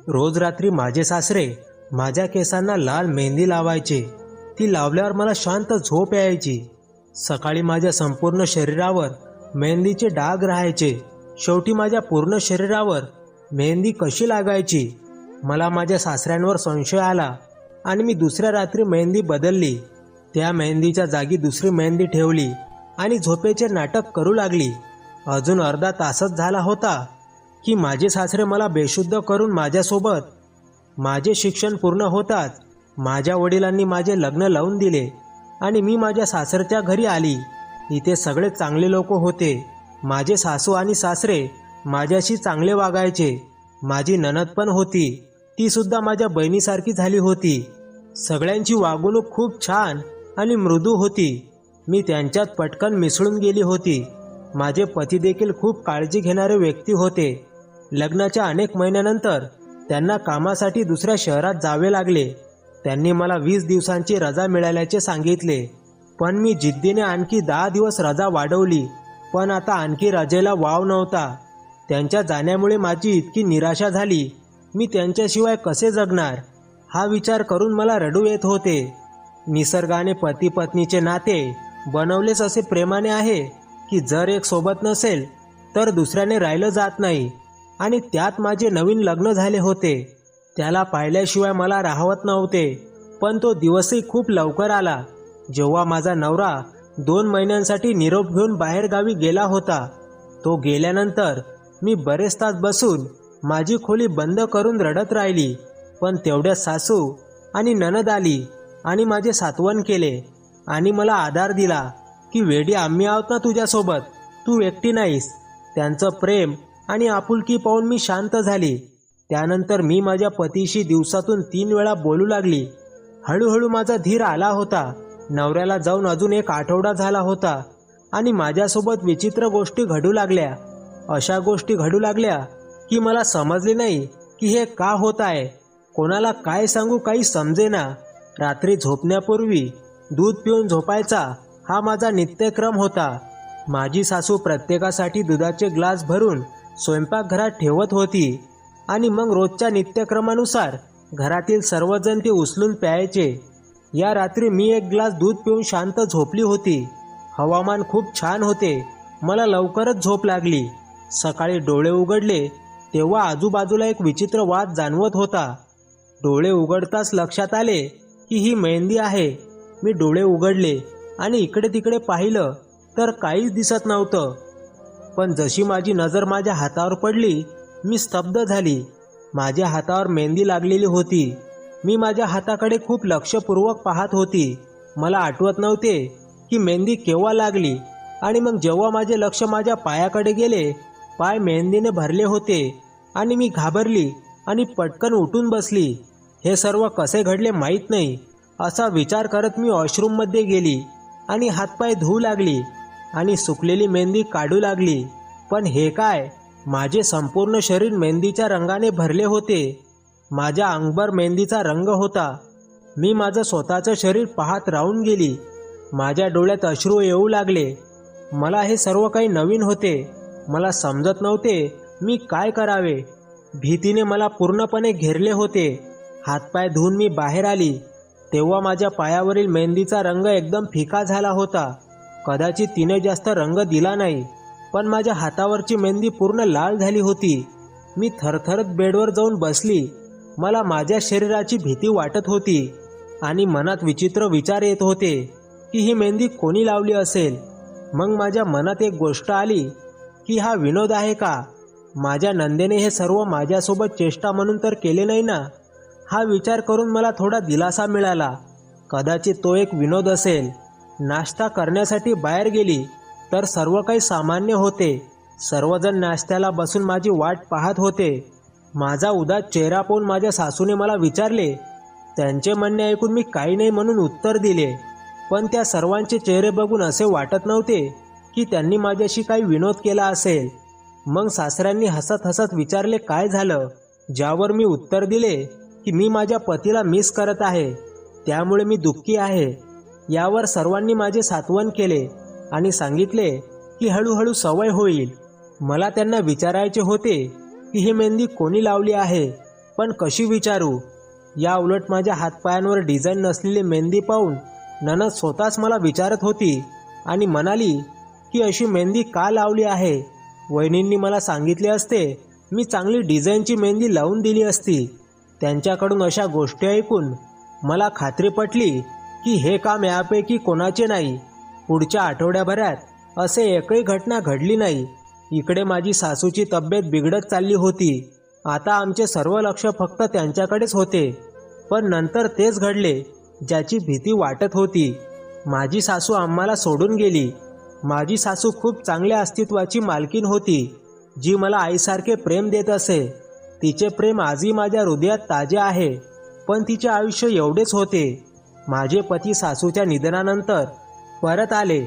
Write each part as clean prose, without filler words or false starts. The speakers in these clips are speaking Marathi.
रोज रात्री माझे सासरे माझ्या केसांना लाल मेहंदी लावायचे. ती लावल्यावर मला शांत झोप यायची. सकाळी माझ्या संपूर्ण शरीरावर मेहंदीचे डाग राहायचे. शेवटी माझ्या पूर्ण शरीरावर मेहंदी कशी लागायची? मला माझ्या सासऱ्यांवर संशय आला आणि मी दुसऱ्या रात्री मेहंदी बदलली. त्या मेहंदीच्या जागी दुसरी मेहंदी ठेवली आणि झोपेचे नाटक करू लागली. अजून अर्धा तासच झाला होता की माझे सासरे मला बेशुद्ध करून माझ्यासोबत. माझे शिक्षण पूर्ण होताच माझ्या वडिलांनी माझे लग्न लावून दिले आणि मी माझ्या सासरच्या घरी आली. इथे सगळे चांगले लोक होते. माझे सासू आणि सासरे माझ्याशी चांगले वागायचे. माझी नणद पण होती, ती सुद्धा माझ्या बहिणीसारखी झाली होती. सगळ्यांची वागणूक खूप छान आणि मृदू होती. मी त्यांच्यात पटकन मिसळून गेली होती. माझे पती देखील खूप काळजी घेणारे व्यक्ती होते. लग्नाच्या अनेक महिन्यानंतर त्यांना कामासाठी दुसऱ्या शहरात जावे लागले. त्यांनी मला 20 दिवसांची रजा मिळाल्याचे सांगितले, पण मी जिद्दीने आणखी 10 दिवस रजा वाढवली. पण आता आणखी रजेला वाव नव्हता. त्यांच्या जाण्यामुळे माझी इतकी निराशा झाली. मी त्यांच्याशिवाय कसे जगणार हा विचार करून मला रडू येत होते. निसर्गाने पती पत्नीचे नाते बनवलेच असे प्रेमाने आहे की जर एक सोबत नसेल तर दुसऱ्याने राहिलं जात नाही. आणि त्यात माझे नवीन लग्न झाले होते. त्याला पाहिल्याशिवाय मला राहवत नव्हते. पण तो दिवसही खूप लवकर आला जेव्हा माझा नवरा 2 महिन्यांसाठी निरोप घेऊन बाहेर गावी गेला होता. तो गेल्यानंतर मी बरेच तास बसून माझी खोली बंद करून रडत राहिली. पण तेवढ्यात सासू आणि नणद आली आणि माझे सांत्वन केले आणि मला आधार दिला की वेडी आम्ही आहोत ना तुझ्यासोबत, तू एकटी नाहीस. त्यांचं प्रेम आणि आपुलकी पाहून मी शांत झाली. त्यानंतर मी माझ्या पतीशी दिवसातून 3 वेळा बोलू लागली. हळूहळू माझा धीर आला होता. नवऱ्याला जाऊन अजून 1 आठवडा झाला होता आणि माझ्यासोबत विचित्र गोष्टी घडू लागल्या. अशा गोष्टी घडू लागल्या की मला समजले नाही की हे का होत आहे. कोणाला काय सांगू काही समजेना. रात्री झोपण्यापूर्वी दूध पिऊन झोपायचा हा माझा नित्यक्रम होता. माझी सासू प्रत्येकासाठी दुधाचे ग्लास भरून स्वयंपाकघरात ठेवत होती आणि मग रोजच्या नित्यक्रमानुसार घरातील सर्वजण ते उचलून प्यायचे. या रात्री मी 1 ग्लास दूध पिऊन शांत झोपली होती. हवामान खूप छान होते. मला लवकरच झोप लागली. सकाळी डोळे उघडले तेव्हा आजूबाजूला एक विचित्र वास जाणवत होता. डोळे उघडताच लक्षात आले की ही मेहंदी आहे. मी डोळे उघडले आणि इकडे तिकडे पाहिलं तर काहीच दिसत नव्हतं. पण जशी माझी नजर माझ्या हातावर पडली मी स्तब्ध झाली. माझ्या हातावर मेहंदी लागलेली होती. मी माझ्या हाताकडे खूप लक्षपूर्वक पाहत होती. मला आठवत नव्हते की मेहंदी केव्हा लागली. आणि मग जेव्हा माझे लक्ष माझ्या पायाकडे गेले, पाय मेहंदीने भरले होते आणि मी घाबरली आणि पटकन उठून बसली. हे सर्व कसे घडले माहीत नाही असा विचार करत मी वॉशरूममध्ये गेली आणि हातपाय धुवू लागली आणि सुकलेली मेहंदी काढू लागली. पण हे काय? माझे संपूर्ण शरीर मेहंदीच्या रंगाने भरले होते. माझ्या अंगभर मेहंदीचा रंग होता. मी माझं स्वतःचं शरीर पाहत राहून गेली. माझ्या डोळ्यात अश्रू येऊ लागले. मला हे सर्व काही नवीन होते. मला समजत नव्हते मी काय करावे. भीतीने मला पूर्णपणे घेरले होते. हातपाय धुवून मी बाहेर आली तेव्हा माझ्या पायावरील मेहंदीचा रंग एकदम फिका झाला होता. कदाचित तिने जास्त रंग दिला नाही, पण माझ्या हातावरची मेहंदी पूर्ण लाल झाली होती. मी थरथरत बेडवर जाऊन बसली. मला माझ्या शरीराची भीती वाटत होती आणि मनात विचित्र विचार येत होते की ही मेहंदी कोणी लावली असेल. मग माझ्या मनात एक गोष्ट आली की हा विनोद आहे का? माझ्या नंदेने हे सर्व माझ्यासोबत चेष्टा म्हणून तर केले नाही ना. हा विचार करून मला थोडा दिलासा मिळाला. कदाचित तो एक विनोद असेल. नाश्ता करण्यासाठी बाहेर गेली तर सर्व काही सामान्य होते. सर्वजण नाश्त्याला बसून माझी वाट पाहत होते. माझा उदास चेहरा पाहून माझ्या सासूने मला विचारले. त्यांचे म्हणणे ऐकून मी काही नाही म्हणून उत्तर दिले. पण त्या सर्वांचे चेहरे बघून असे वाटत नव्हते की त्यांनी माझ्याशी काही विनोद केला असेल. मग सासऱ्यांनी हसत हसत विचारले काय झालं, ज्यावर मी उत्तर दिले की मी माझ्या पतीला मिस करत आहे, त्यामुळे मी दुःखी आहे. यावर सर्वांनी माझे सांत्वन केले आणि सांगितले की हळूहळू सवय होईल. मला त्यांना विचारायचे होते की ही मेहंदी कोणी लावली आहे. पण कशी विचारू? या उलट माझ्या हातपायांवर डिझाईन नसलेली मेहंदी पाहून ननद स्वतःच मला विचारत होती आणि म्हणाली की अशी मेहंदी का लावली आहे. वहिनींनी मला सांगितले असते मी चांगली डिझाईनची मेहंदी लावून दिली असती. त्यांच्याकडून अशा गोष्टी ऐकून मला खात्री पटली की हे काम यापैकी कोणाचे नाही. पुढच्या आठवड्याभरात असे एकही घटना घडली नाही. इकडे माझी सासूची तब्येत बिघडत चालली होती. आता आमचे सर्व लक्ष फक्त त्यांच्याकडेच होते. पण नंतर तेच घडले ज्याची भीती वाटत होती. माझी सासू आम्हाला सोडून गेली. माझी सासू खूप चांगल्या अस्तित्वाची मालकीण होती, जी मला आईसारखे प्रेम देत असे. तिचे प्रेम आजही माझ्या हृदयात ताजे आहे. पण तिचे आयुष्य एवढेच होते. माझे पती सासूच्या निधनानंतर परत आले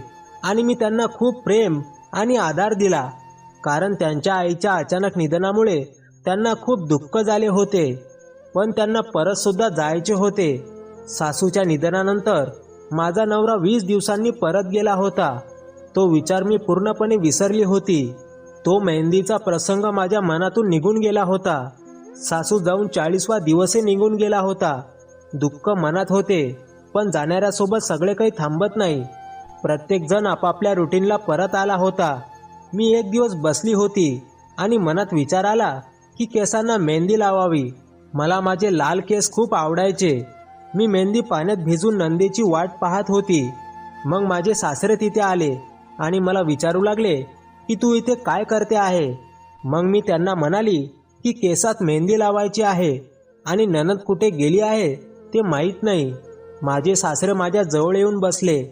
आणि मी त्यांना खूप प्रेम आणि आधार दिला, कारण त्यांच्या आईच्या अचानक निधनामुळे त्यांना खूप दुःख झाले होते. पण त्यांना परत सुद्धा जायचे होते. सासूच्या निधनानंतर माझा नवरा 20 दिवसांनी परत गेला होता. तो विचार मी पूर्णपणे विसरली होती. तो मेहंदीचा प्रसंग माझ्या मनातून निघून गेला होता. सासू जाऊन 40वा दिवसही निघून गेला होता. दुःख मनात होते, पण जाणाऱ्यासोबत सगळे काही थांबत नाही. प्रत्येकजण आपापल्या रुटीनला परत आला होता. मी एक दिवस बसली होती आणि मनात विचार आला की केसांना मेहंदी लावावी. मला माझे लाल केस खूप आवडायचे. मी मेहंदी पाण्यात भिजून नंदीची वाट पाहत होती. मग माझे सासरे तिथे आले आणि मला विचारू लागले की तू इथे काय करते आहे. मग मी त्यांना म्हणाली की केसात मेहंदी लावायची आहे आणि ननद कुठे गेली आहे ते माहीत नाही. माझे सासरे माझ्या जवळ येऊन बसले,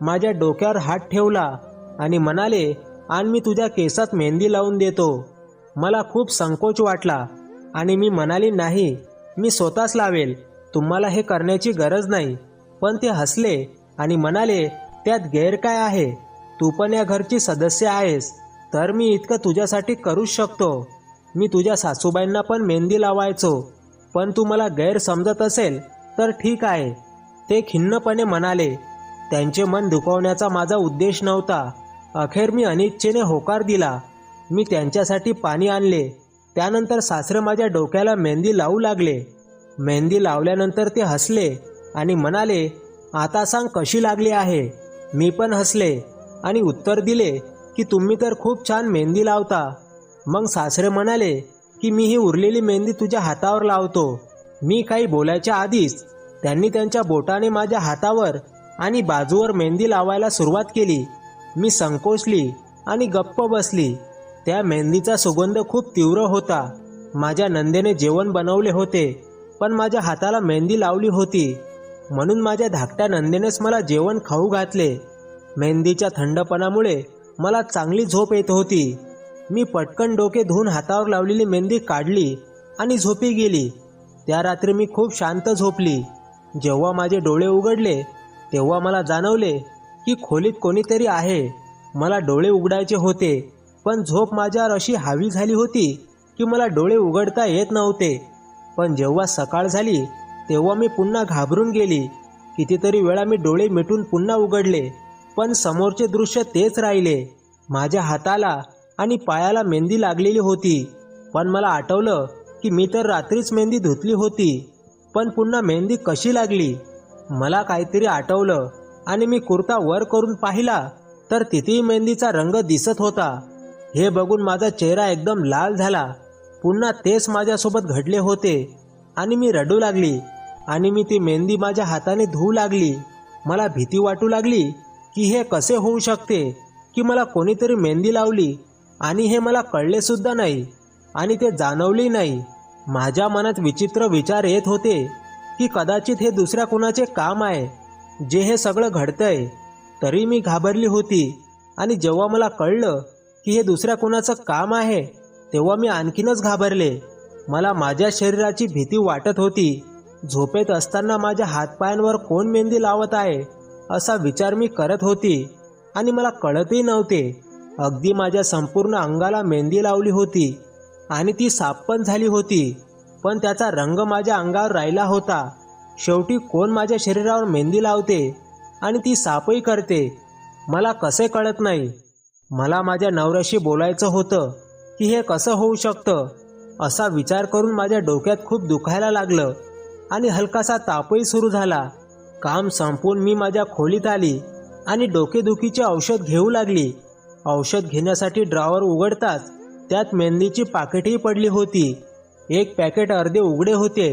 माझ्या डोक्यावर हात ठेवला आणि म्हणाले, आण मी तुझ्या केसात मेहंदी लावून देतो. मला खूप संकोच वाटला आणि मी म्हणाली, नाही, मी स्वतःच लावेल, तुम्हाला हे करण्याची गरज नाही. पण ते हसले आणि म्हणाले, त्यात गैर काय आहे? तू पण या घरची सदस्य आहेस, तर मी इतकं तुझ्यासाठी करूच शकतो. मी तुझ्या सासूबाईंना पण मेहंदी लावायचो, पण तू मला गैर समजत असेल तर ठीक आहे, ते खिन्नपणे म्हणाले. त्यांचे मन दुखावण्याचा माझा उद्देश नव्हता. अखेर मी अनिच्छेने होकार दिला. मी त्यांच्यासाठी पाणी आणले. त्यानंतर सासरे माझ्या डोक्याला मेहंदी लावू लागले. मेहंदी लावल्यानंतर ते हसले आणि म्हणाले, आता सांग कशी लागली आहे. मी पण हसले आणि उत्तर दिले की तुम्ही तर खूप छान मेहंदी लावता. मग सासरे म्हणाले की मी ही उरलेली मेहंदी तुझ्या हातावर लावतो. मी काही बोलायच्या आधीच त्यांनी त्यांच्या बोटाने माझ्या हातावर आणि बाजूवर मेहंदी लावायला सुरुवात केली. मी संकोचली आणि गप्प बसली. त्या मेहंदीचा सुगंध खूप तीव्र होता. माझ्या नंदेने जेवण बनवले होते, पण माझ्या हाताला मेहंदी लावली होती, म्हणून माझ्या धाकट्या नंदेनेच मला जेवण खाऊ घातले. मेहंदीच्या थंडपणामुळे मला चांगली झोप येत होती. मी पटकन डोके धुवून हातावर लावलेली मेहंदी काढली आणि झोपी गेली. त्या रात्री मी खूप शांत झोपली. जेव्हा माझे डोळे उघडले तेव्हा मला जाणवले की खोलीत कोणीतरी आहे. मला डोळे उघडायचे होते, पण झोप माझ्यावर अशी हावी झाली होती की मला डोळे उघडता येत नव्हते. पण जेव्हा सकाळ झाली तेव्हा मी पुन्हा घाबरून गेली. कितीतरी वेळा मी डोळे मिटून पुन्हा उघडले, पण समोरचे दृश्य तेच राहिले. माझ्या हाताला आणि पायाला मेहंदी लागलेली होती. पण मला आठवलं की मी तर रात्रीच मेहंदी धुतली होती, पण पुन्हा मेहंदी कशी लागली. मला काहीतरी आठवलं आणि मी कुर्ता वर करून पाहिला तर तिथेही मेहंदीचा रंग दिसत होता. हे बघून माझा चेहरा एकदम लाल झाला. पुन्हा तेच माझ्यासोबत घडले होते आणि मी रडू लागली आणि मी ती मेहंदी माझ्या हाताने धुवू लागली. मला भीती वाटू लागली की हे कसे होऊ शकते की मला कोणीतरी मेहंदी लावली आणि हे मला कळले सुद्धा नाही आणि ते जाणवले नाही. माझ्या मनात विचित्र विचार येत होते की कदाचित हे दुसऱ्या कुणाचे काम आहे जे हे सगळं घडतंय. तरी मी घाबरली होती आणि जेव्हा मला कळलं की हे दुसऱ्या कुणाचं काम आहे तेव्हा मी आणखीनच घाबरले. मला माझ्या शरीराची भीती वाटत होती. झोपेत असताना माझ्या हातपायांवर कोण मेहंदी लावत आहे असा विचार मी करत होती आणि मला कळतही नव्हते. अगदी माझ्या संपूर्ण अंगाला मेहंदी लावली होती आणि ती साफ पण झाली होती, पण त्याचा रंग माझ्या अंगावर राहिला होता. शेवटी कोण माझ्या शरीरावर मेहंदी लावते आणि ती साफही करते मला कसे कळत नाही. मला माझ्या नवऱ्याशी बोलायचं होतं की हे कसं होऊ शकतं. असा विचार करून माझ्या डोक्यात खूप दुखायला लागलं आणि हलकासा तापही सुरू झाला. काम संपवून मी माझ्या खोलीत आली आणि डोकेदुखीचे औषध घेऊ लागली. औषध घेण्यासाठी ड्रॉवर उघडताच त्यात मेहंदीची पाकिटही पडली होती. एक पॅकेट अर्धे उघडे होते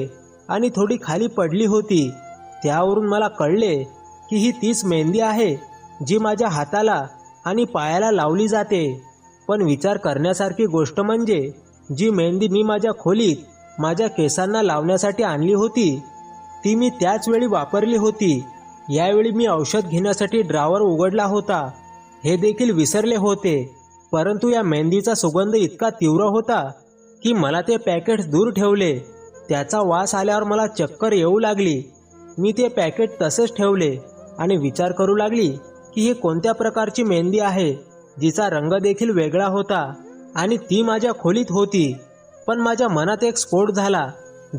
आणि थोडी खाली पडली होती. त्यावरून मला कळले की ही तीच मेहंदी आहे जी माझ्या हाताला आणि पायाला लावली जाते. पण विचार करण्यासारखी गोष्ट म्हणजे जी मेहंदी मी माझ्या खोलीत माझ्या केसांना लावण्यासाठी आणली होती ती मी त्याच वेळी वापरली होती. यावेळी मी औषध घेण्यासाठी ड्रॉवर उघडला होता हे देखील विसरले होते. परंतु या मेहंदीचा सुगंध इतका तीव्र होता की मला ते पॅकेट दूर ठेवले. त्याचा वास आल्यावर मला चक्कर येऊ लागली. मी ते पॅकेट तसेच ठेवले आणि विचार करू लागली की हे कोणत्या प्रकारची मेहंदी आहे जिचा रंग देखील वेगळा होता आणि ती माझ्या खोलीत होती. पण माझ्या मनात एक स्फोट झाला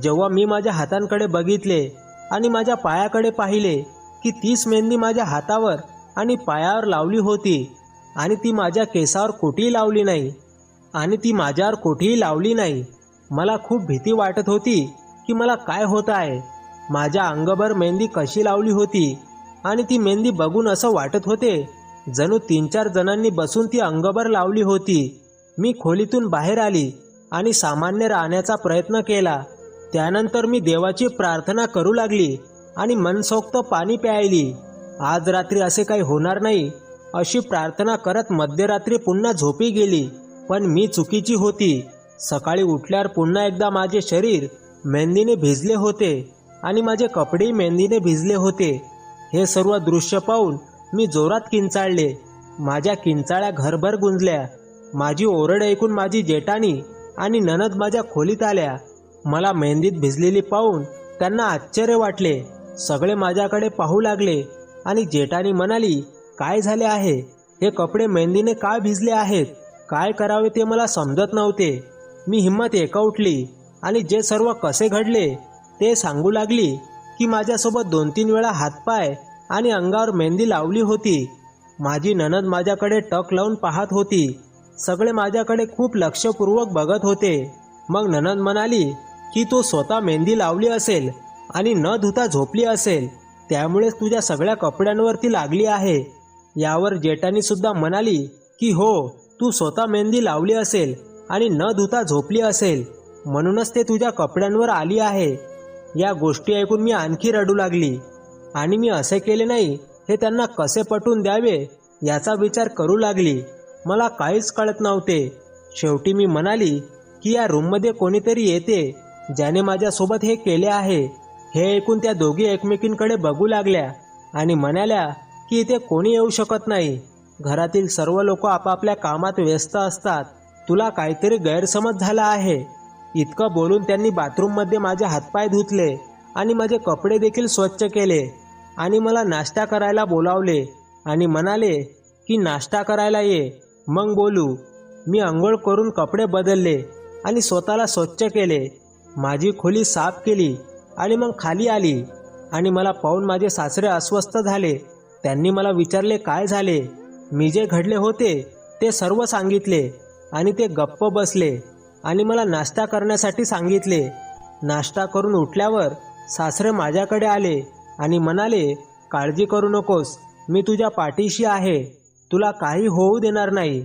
जेव्हा मी माझ्या हातांकडे बघितले आणि माझ्या पायाकडे पाहिले की तीच मेहंदी माझ्या हातावर आणि पायावर लावली होती आणि ती माझ्या केसावर कुठेही लावली नाही आणि ती माझ्यावर कुठेही लावली नाही. मला खूप भीती वाटत होती की मला काय होत आहे. माझ्या अंगभर मेहंदी कशी लावली होती आणि ती मेहंदी बघून असं वाटत होते जणू 3-4 जणांनी बसून ती अंगभर लावली होती. मी खोलीतून बाहेर आली आणि सामान्य राहण्याचा प्रयत्न केला. त्यानंतर मी देवाची प्रार्थना करू लागली आणि मनसोक्त पाणी प्यायली. आज रात्री असे काही होणार नाही अशी प्रार्थना करत मध्यरात्री पुन्हा झोपी गेली. पण मी चुकीची होती. सकाळी उठल्यावर पुन्हा एकदा माझे शरीर मेहंदीने भिजले होते आणि माझे कपडेही मेहंदीने भिजले होते. हे सर्व दृश्य पाहून मी जोरात किंचाळले. माझ्या किंचाळ्या घरभर गुंजल्या. माझी ओरड ऐकून माझी जेठाणी आणि नणद माझ्या खोलीत आल्या. मला मेहंदीत भिजलेली पाहून त्यांना आश्चर्य वाटले. सगळे माझ्याकडे पाहू लागले आणि जेठाणी म्हणाली, काय झाले आहे? हे कपडे मेहंदीने का भिजले आहेत? काय करावे ते मला समजत नव्हते. मी हिंमत एकवटली आणि जे सर्व कसे घडले ते सांगू लागली की माझ्यासोबत 2-3 वेळा हातपाय आणि अंगावर मेहंदी लावली होती. माझी नणद माझ्याकडे टक लावून पाहत होती. सगळे माझ्याकडे खूप लक्षपूर्वक बघत होते. मग नणद म्हणाली की तू स्वतः मेहंदी लावली असेल आणि न धुता झोपली असेल, त्यामुळेच तुझ्या सगळ्या कपड्यांवरती लागली आहे. यावर जेठानी सुद्धा म्हणाली की हो, तू स्वतः मेहंदी लावली असेल आणि न धुता झोपली असेल, म्हणूनच ते तुझ्या कपड्यांवर आली आहे. या गोष्टी ऐकून मी आणखी रडू लागली आणि मी असे केले नाही हे त्यांना कसे पटवून द्यावे याचा विचार करू लागली. मला काहीच कळत नव्हते. शेवटी मी म्हणाली की या रूममध्ये कोणीतरी येते ज्याने माझ्यासोबत हे केले आहे. हे ऐकून त्या दोघी एकमेकींकडे बघू लागल्या आणि म्हणाल्या की इथे कोणी येऊ शकत नाही. घरातील सर्व लोक आपापल्या कामात व्यस्त असतात. तुला काहीतरी गैरसमज झाला आहे. इतकं बोलून त्यांनी बाथरूममध्ये माझे हातपाय धुतले आणि माझे कपडे देखील स्वच्छ केले आणि मला नाश्ता करायला बोलावले आणि म्हणाले की नाश्ता करायला ये, मग बोलू. मी आंघोळ करून कपडे बदलले आणि स्वतःला स्वच्छ केले. माझी खोली साफ केली आणि मग खाली आली आणि मला पाहून माझे सासरे अस्वस्थ झाले. त्यांनी मला विचारले काय झाले. मी जे घडले होते ते सर्व सांगितले आणि ते गप्प बसले आणि मला नाश्ता करण्यासाठी सांगितले. नाश्ता करून उठल्यावर सासरे माझ्याकडे आले आणि म्हणाले, काळजी करू नकोस, मी तुझ्या पाठीशी आहे, तुला काही होऊ देणार नाही.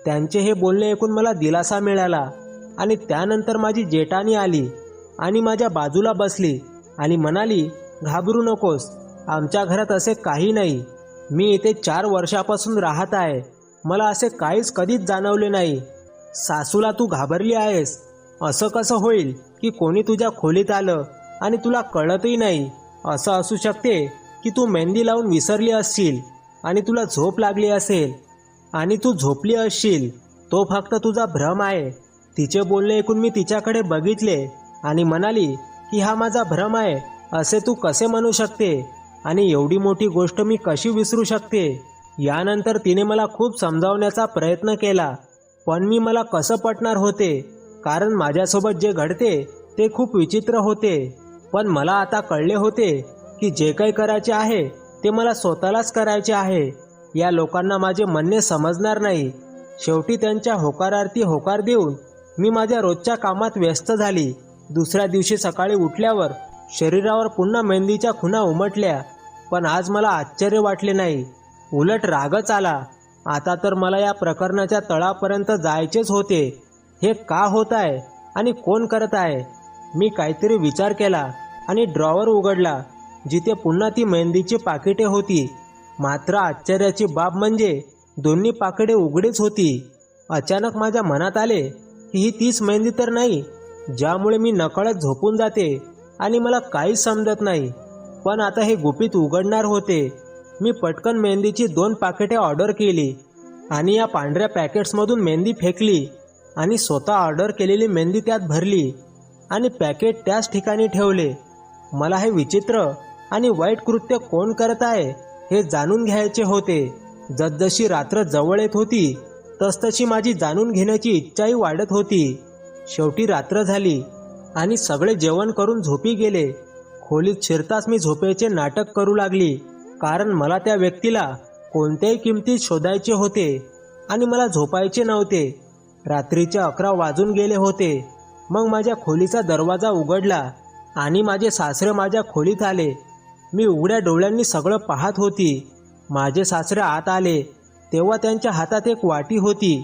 त्यांचे हे बोलणे ऐकून मला दिलासा मिळाला. आणि त्यानंतर माझी जेठाणी आली आणि माझ्या बाजूला बसली आणि म्हणाली, घाबरू नकोस, आमच्या घरात असे काही नाही. मी इथे 4 वर्षापासून राहत आहे. मला असे काहीच कधीच जाणवले नाही. सासूला तू घाबरली आहेस. असं कसं होईल की कोणी तुझ्या खोलीत आलं आणि तुला कळतही नाही. असं असू शकते की तू मेहंदी लावून विसरली असशील आणि तुला झोप लागली असेल आणि तू झोपली असशील. तो फक्त तुझा भ्रम आहे. तिचे बोलणे ऐकून मी तिच्याकडे बघितले आणि म्हणाली की हा माझा भ्रम आहे असे तू कसे म्हणू शकते आणि एवढी मोठी गोष्ट मी कशी विसरू शकते. यानंतर तिने मला खूप समजावण्याचा प्रयत्न केला, पण मला कसं पटणार होते, कारण माझ्यासोबत जे घडते ते खूप विचित्र होते. पण मला आता कळले होते की जे काही करायचे आहे ते मला स्वतःलाच करायचे आहे. या लोकांना माझे म्हणणे समजणार नाही. शेवटी त्यांच्या होकारार्थी होकार देऊन मी माझ्या रोजच्या कामात व्यस्त झाली. दुसऱ्या दिवशी सकाळी उठल्यावर शरीरावर पुन्हा मेहंदीच्या खुणा उमटल्या. पण आज मला आश्चर्य वाटले नाही, उलट रागच आला. आता तर मला या प्रकरणाच्या तळापर्यंत जायचेच होते. हे का होत आहे आणि कोण करत आहे? मी काहीतरी विचार केला आणि ड्रॉवर उघडला, जिथे पुन्हा ती मेहंदीची पाकिटे होती. मात्र आश्चर्याची बाब म्हणजे दोन्ही पाकिटे उघडीच होती. अचानक माझ्या मनात आले की ही तीच मेहंदी तर नाही, ज्यामुळे मी नकळत झोपून जाते आणि मला काहीच समजत नाही. पण आता हे गुपित उघडणार होते. मी पटकन मेहंदीची 2 पाकिटे ऑर्डर केली आणि या पांढऱ्या पॅकेट्समधून मेहंदी फेकली आणि स्वतः ऑर्डर केलेली मेहंदी त्यात भरली आणि पॅकेट त्याच ठिकाणी ठेवले. मला हे विचित्र आणि वाईट कृत्य कोण करत आहे हे जाणून घ्यायचे होते. जसजशी रात्र जवळ येत होती तसतशी माझी जाणून घेण्याची इच्छाही वाढत होती. शेवटी रात्र झाली आणि सगळे जेवण करून झोपी गेले. खोलीत शिरताच मी झोपेचे नाटक करू लागली, कारण मला त्या व्यक्तीला कोणत्याही किमतीत शोधायचे होते आणि मला झोपायचे नव्हते. रात्रीचे 11 वाजून गेले होते. मग माझ्या खोलीचा दरवाजा उघडला आणि माझे सासरे माझ्या खोलीत आले. मी उघड्या डोळ्यांनी सगळं पाहत होती. माझे सासरे आत आले तेव्हा त्यांच्या हातात एक वाटी होती.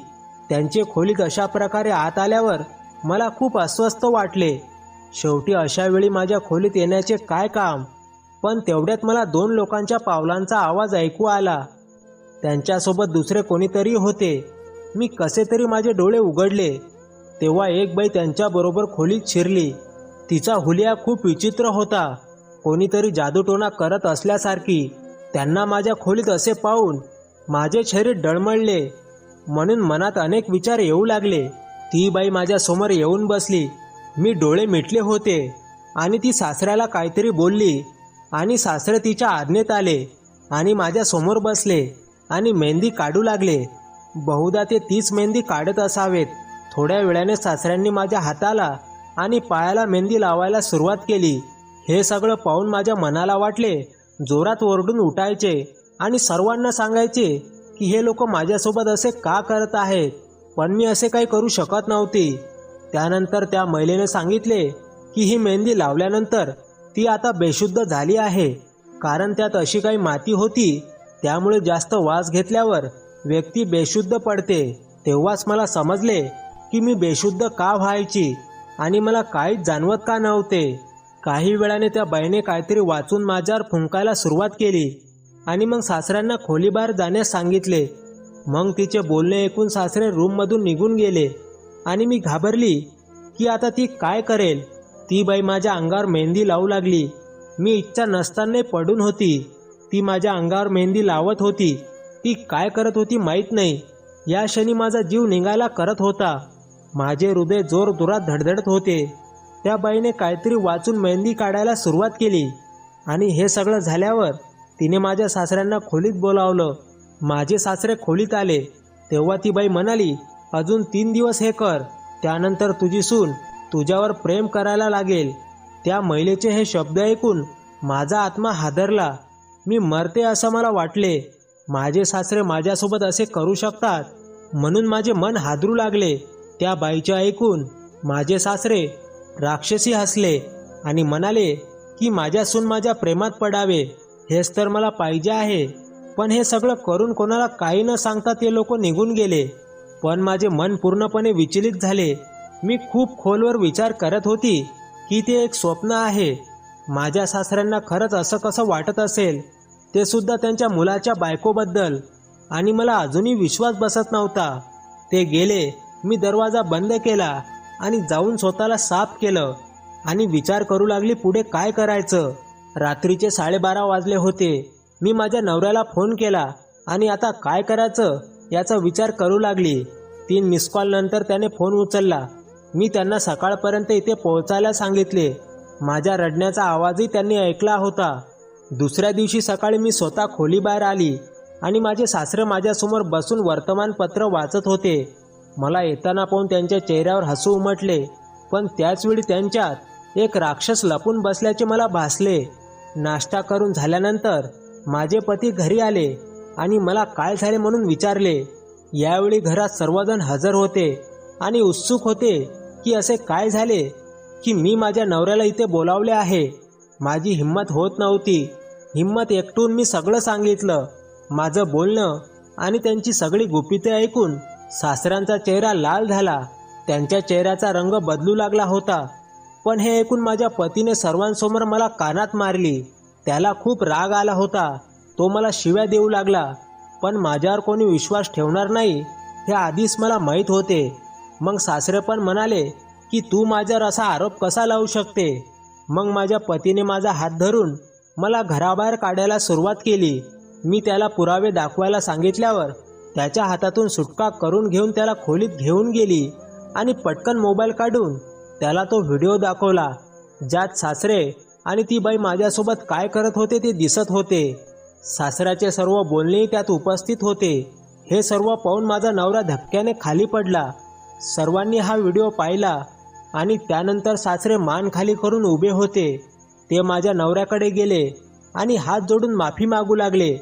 त्यांचे खोलीत अशा प्रकारे आत आल्यावर मला खूप अस्वस्थ वाटले. शेवटी अशा वेळी माझ्या खोलीत येण्याचे काय काम? पण तेवढ्यात मला 2 लोकांच्या पावलांचा आवाज ऐकू आला. त्यांच्यासोबत दुसरे कोणीतरी होते. मी कसे तरी माझे डोळे उघडले तेव्हा एक बाई त्यांच्याबरोबर खोलीत शिरली. तिचा हुलिया खूप विचित्र होता, कोणीतरी जादूटोणा करत असल्यासारखी. त्यांना माझ्या खोलीत असे पाहून माझे शरीर डळमळले, म्हणून मनात अनेक विचार येऊ लागले. ती बाई माझ्या समोर येऊन बसली. मी डोळे मिटले होते आणि ती सासऱ्याला काहीतरी बोलली आणि सासरे तिच्या आज्ञेत आले आणि माझ्या समोर बसले आणि मेहंदी काढू लागले. बहुधा ते तीच मेहंदी काढत असावेत. थोड्या वेळाने सासऱ्यांनी माझ्या हाताला आणि पायाला मेहंदी लावायला सुरुवात केली. हे सगळं पाहून माझ्या मनाला वाटले जोरात ओरडून उठायचे आणि सर्वांना सांगायचे की हे लोक माझ्यासोबत असे का करत आहेत. पण मी असे काही करू शकत नव्हती. त्यानंतर त्या महिलेने सांगितले की ही मेहंदी लावल्यानंतर ती आता बेशुद्ध झाली आहे, कारण त्यात अशी काही माती होती, त्यामुळे जास्त वास घेतल्यावर व्यक्ती बेशुद्ध पडते. तेव्हाच मला समजले की मी बेशुद्ध का व्हायची आणि मला काहीच जाणवत का नव्हते. काही वेळाने त्या बाईने काहीतरी वाचून माझ्यावर फुंकायला सुरुवात केली आणि मग सासऱ्यांना खोलीबाहेर जाण्यास सांगितले. मग तिचे बोलणे ऐकून सासरे रूममधून निघून गेले आणि मी घाबरली की आता ती काय करेल. ती बाई माझ्या अंगावर मेहंदी लावू लागली. मी इच्छा नसताना पडून होती. ती माझ्या अंगावर मेहंदी लावत होती. ती काय करत होती माहीत नाही. या क्षणी माझा जीव निघायला करत होता. माझे हृदय जोरजोरात धडधडत होते. त्या बाईने काहीतरी वाचून मेहंदी काढायला सुरुवात केली आणि हे सगळं झाल्यावर तिने माझ्या सासऱ्यांना खोलीत बोलावलं. माझे सासरे खोलीत आले तेव्हा ती बाई म्हणाली, अजून 3 दिवस हे कर, त्यानंतर तुझी सून तुझ्यावर प्रेम करायला लागेल. त्या महिलेचे हे शब्द ऐकून माझा आत्मा हादरला. मी मरते असं मला वाटले. माझे सासरे माझ्यासोबत असे करू शकतात म्हणून माझे मन हादरू लागले. त्या बाईचे ऐकून माझे सासरे राक्षसी हसले आणि म्हणाले की माझ्या सून माझ्या प्रेमात पडावे, हेच तर मला पाहिजे आहे. पण हे सगळं करून कोणाला काही न सांगता ते लोक निघून गेले. पण माझे मन पूर्णपणे विचलित झाले. मी खूप खोलवर विचार करत होती की ते एक स्वप्न आहे. माझ्या सासऱ्यांना खरंच असं कसं वाटत असेल, ते सुद्धा त्यांच्या मुलाच्या बायकोबद्दल. आणि मला अजूनही विश्वास बसत नव्हता. ते गेले. मी दरवाजा बंद केला आणि जाऊन स्वतःला साफ केलं आणि विचार करू लागली पुढे काय करायचं. रात्रीचे 12:30 वाजले होते. मी माझ्या नवऱ्याला फोन केला आणि आता काय करायचं याचा विचार करू लागली. 3 मिस कॉल नंतर त्याने फोन उचलला. मी त्यांना सकाळपर्यंत इथे पोहोचायला सांगितले. माझ्या रडण्याचा आवाजही त्यांनी ऐकला होता. दुसऱ्या दिवशी सकाळी मी स्वतः खोलीबाहेर आली आणि माझे सासरे माझ्यासमोर बसून वर्तमानपत्र वाचत होते. मला येताना पाहून त्यांच्या चेहऱ्यावर हसू उमटले, पण त्याचवेळी त्यांच्यात एक राक्षस लपून बसल्याचे मला भासले. नाश्ता करून झाल्यानंतर माझे पती घरी आले आणि मला काय झाले म्हणून विचारले. यावेळी घरात सर्वजण हजर होते. आणि उत्सुक होते की असे काय झाले की मी माझ्या नवऱ्याला इथे बोलावले आहे. माझी हिंमत होत नव्हती. हिंमत एकटून मी सगळं सांगितलं. माझं बोलणं आणि त्यांची सगळी गुपिते ऐकून सासऱ्यांचा चेहरा लाल झाला. त्यांच्या चेहऱ्याचा रंग बदलू लागला होता. पण हे ऐकून माझ्या पतीने सर्वांसमोर मला कानात मारली. त्याला खूप राग आला होता. तो मला शिव्या देऊ लागला. पण माझ्यावर कोणी विश्वास ठेवणार नाही हे आधीच मला माहीत होते. मग सासरे पण म्हणाले की तू माझ्यावर असा आरोप कसा लावू शकते. मग माझ्या पतीने माझा हात धरून मला घराबाहेर काढायला सुरुवात केली. मी त्याला पुरावे दाखवायला सांगितल्यावर त्याच्या हातातून सुटका करून घेऊन त्याला खोलीत घेऊन गेली आणि पटकन मोबाईल काढून त्याला तो व्हिडिओ दाखवला, ज्यात सासरे आणि ती बाई माझ्यासोबत काय करत होते ते दिसत होते. सासऱ्याचे सर्व बोलणेही त्यात उपस्थित होते. हे सर्व पाहून माझा नवरा धक्क्याने खाली पडला. सर्वांनी हा व्हिडिओ पाहिला आणि त्यानंतर सासरे मान खाली करून उभे होते. ते माझ्या नवऱ्याकडे गेले आणि हात जोडून माफी मागू लागले.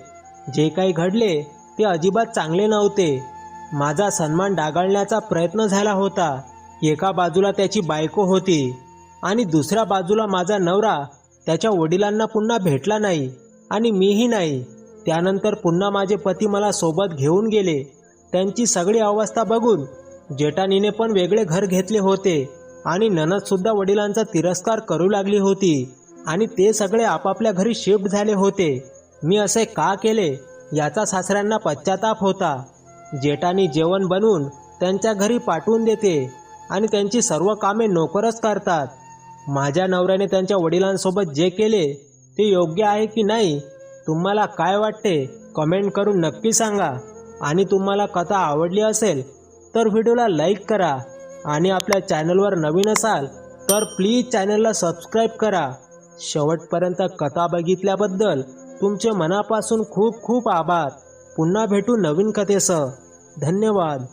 जे काही घडले ते अजिबात चांगले नव्हते. माझा सन्मान डागाळण्याचा प्रयत्न झाला होता. एका बाजूला त्याची बायको होती आणि दुसऱ्या बाजूला माझा नवरा त्याच्या वडिलांना पुन्हा भेटला नाही आणि मीही नाही. त्यानंतर पुन्हा माझे पती मला सोबत घेऊन गेले. त्यांची सगळी अवस्था बघून जेठानीने पण वेगळे घर घेतले होते आणि ननदसुद्धा वडिलांचा तिरस्कार करू लागली होती आणि ते सगळे आपापल्या घरी शिफ्ट झाले होते. मी असे का केले याचा सासऱ्यांना पश्चाताप होता. जेठानी जेवण बनवून त्यांच्या घरी पाठवून देते आणि त्यांची सर्व कामे नोकरच करतात. माझ्या नवऱ्याने त्यांच्या वडिलांसोबत जे केले ते योग्य आहे की नाही, तुम्हाला काय वाटते कमेंट करून नक्की सांगा. आणि तुम्हाला कथा आवडली असेल तर व्हिडिओला लाईक करा आणि आपल्या चॅनलवर नवीन असाल तर प्लीज चॅनलला सबस्क्राईब करा. शेवटपर्यंत कथा बघितल्याबद्दल तुमचे मनापासून खूप खूप आभार. पुन्हा भेटू नवीन कथेसह. धन्यवाद.